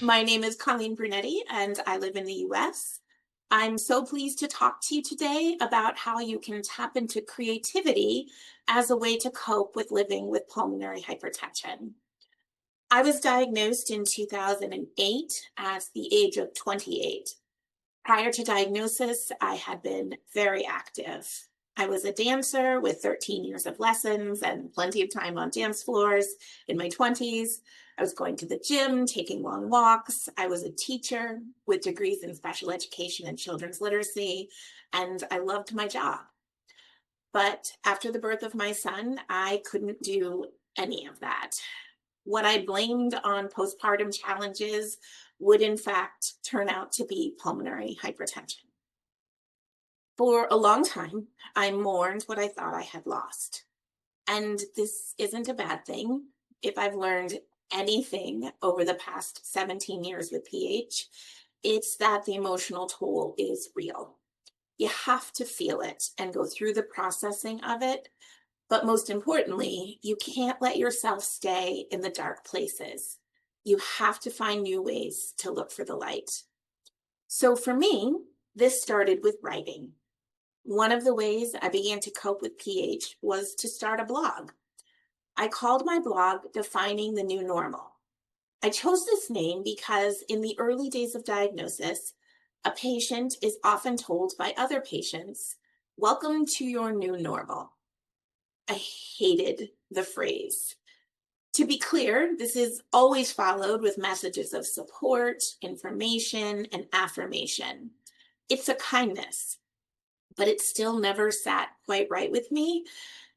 My name is Colleen Brunetti, and I live in the US. I'm so pleased to talk to you today about how you can tap into creativity as a way to cope with living with pulmonary hypertension. I was diagnosed in 2008 at the age of 28. Prior to diagnosis, I had been very active. I was a dancer with 13 years of lessons and plenty of time on dance floors in my 20s. I was going to the gym, taking long walks. I was a teacher with degrees in special education and children's literacy, and I loved my job. But after the birth of my son, I couldn't do any of that. What I blamed on postpartum challenges would in fact turn out to be pulmonary hypertension. For a long time, I mourned what I thought I had lost. And this isn't a bad thing. If I've learned anything over the past 17 years with PH, it's that the emotional toll is real. You have to feel it and go through the processing of it. But most importantly, you can't let yourself stay in the dark places. You have to find new ways to look for the light. So for me, this started with writing. One of the ways I began to cope with PH was to start a blog. I called my blog Defining the New Normal. I chose this name because in the early days of diagnosis, a patient is often told by other patients, "Welcome to your new normal." I hated the phrase. To be clear, this is always followed with messages of support, information, and affirmation. It's a kindness, but it still never sat quite right with me.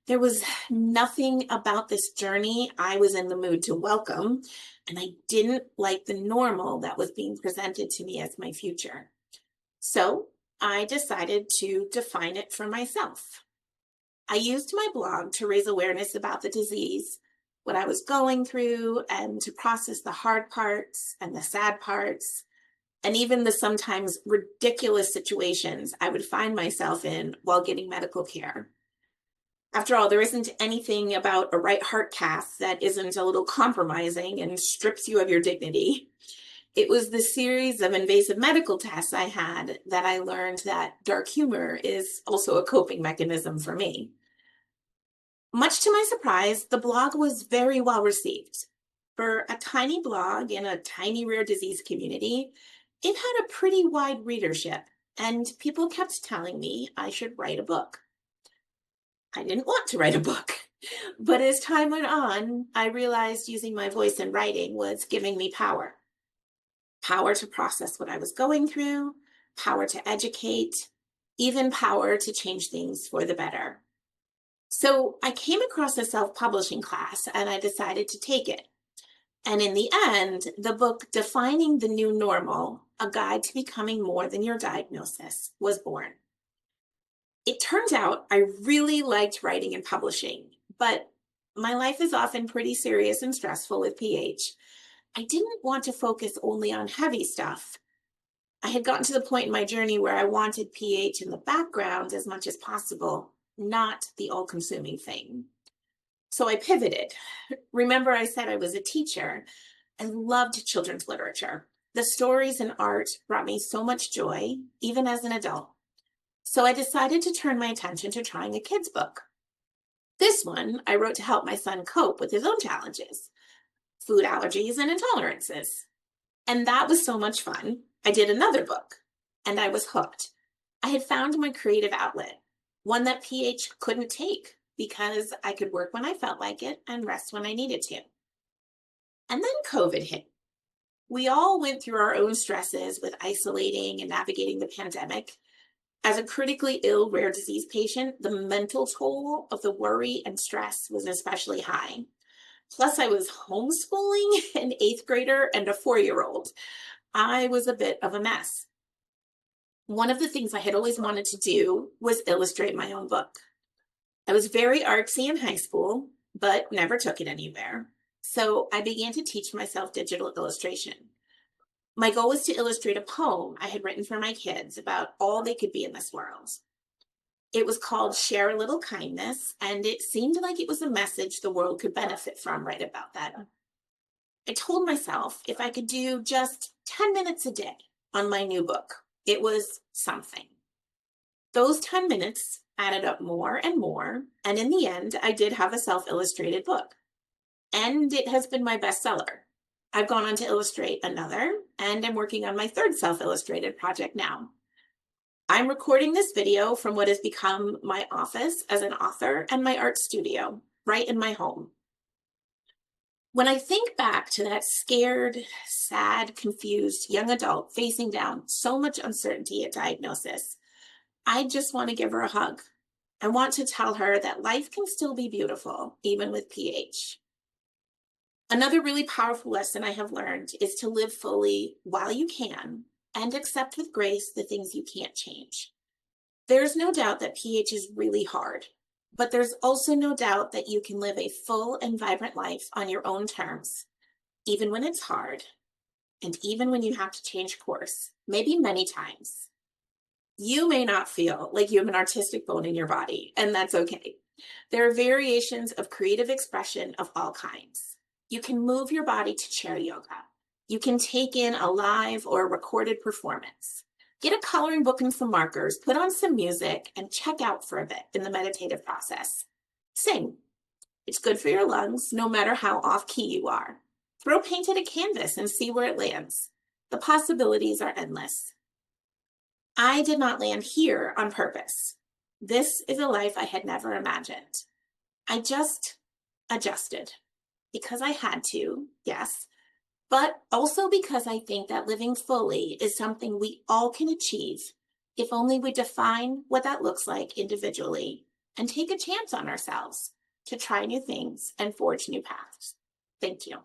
There was nothing about this journey I was in the mood to welcome, and I didn't like the normal that was being presented to me as my future. So I decided to define it for myself. I used my blog to raise awareness about the disease, what I was going through, and to process the hard parts and the sad parts, and even the sometimes ridiculous situations I would find myself in while getting medical care. After all, there isn't anything about a right heart cath that isn't a little compromising and strips you of your dignity. It was the series of invasive medical tests I had that I learned that dark humor is also a coping mechanism for me. Much to my surprise, the blog was very well received. For a tiny blog in a tiny rare disease community, it had a pretty wide readership, and people kept telling me I should write a book. I didn't want to write a book, but as time went on, I realized using my voice in writing was giving me power. Power to process what I was going through, power to educate, even power to change things for the better. So I came across a self-publishing class and I decided to take it. And in the end, the book Defining the New Normal, A Guide to Becoming More Than Your Diagnosis, was born. It turns out I really liked writing and publishing, but my life is often pretty serious and stressful with PH. I didn't want to focus only on heavy stuff. I had gotten to the point in my journey where I wanted PH in the background as much as possible, not the all-consuming thing. So I pivoted. Remember, I said I was a teacher. I loved children's literature. The stories and art brought me so much joy, even as an adult. So I decided to turn my attention to trying a kid's book. This one I wrote to help my son cope with his own challenges, food allergies and intolerances. And that was so much fun. I did another book, and I was hooked. I had found my creative outlet, one that PH couldn't take because I could work when I felt like it and rest when I needed to. And then COVID hit. We all went through our own stresses with isolating and navigating the pandemic. As a critically ill rare disease patient, the mental toll of the worry and stress was especially high. Plus, I was homeschooling an 8th grader and a 4-year-old. I was a bit of a mess. One of the things I had always wanted to do was illustrate my own book. I was very artsy in high school, but never took it anywhere. So I began to teach myself digital illustration. My goal was to illustrate a poem I had written for my kids about all they could be in this world. It was called Share a Little Kindness, and it seemed like it was a message the world could benefit from right about then. I told myself if I could do just 10 minutes a day on my new book, it was something. Those 10 minutes added up more and more, and in the end, I did have a self-illustrated book. And it has been my bestseller. I've gone on to illustrate another, and I'm working on my third self-illustrated project now. I'm recording this video from what has become my office as an author and my art studio, right in my home. When I think back to that scared, sad, confused young adult facing down so much uncertainty at diagnosis, I just want to give her a hug. I want to tell her that life can still be beautiful, even with PH. Another really powerful lesson I have learned is to live fully while you can and accept with grace the things you can't change. There's no doubt that PH is really hard, but there's also no doubt that you can live a full and vibrant life on your own terms, even when it's hard, and even when you have to change course, maybe many times. You may not feel like you have an artistic bone in your body, and that's okay. There are variations of creative expression of all kinds. You can move your body to chair yoga. You can take in a live or recorded performance. Get a coloring book and some markers, put on some music, and check out for a bit in the meditative process. Sing. It's good for your lungs, no matter how off-key you are. Throw paint at a canvas and see where it lands. The possibilities are endless. I did not land here on purpose. This is a life I had never imagined. I just adjusted because I had to, yes, but also because I think that living fully is something we all can achieve if only we define what that looks like individually and take a chance on ourselves to try new things and forge new paths. Thank you.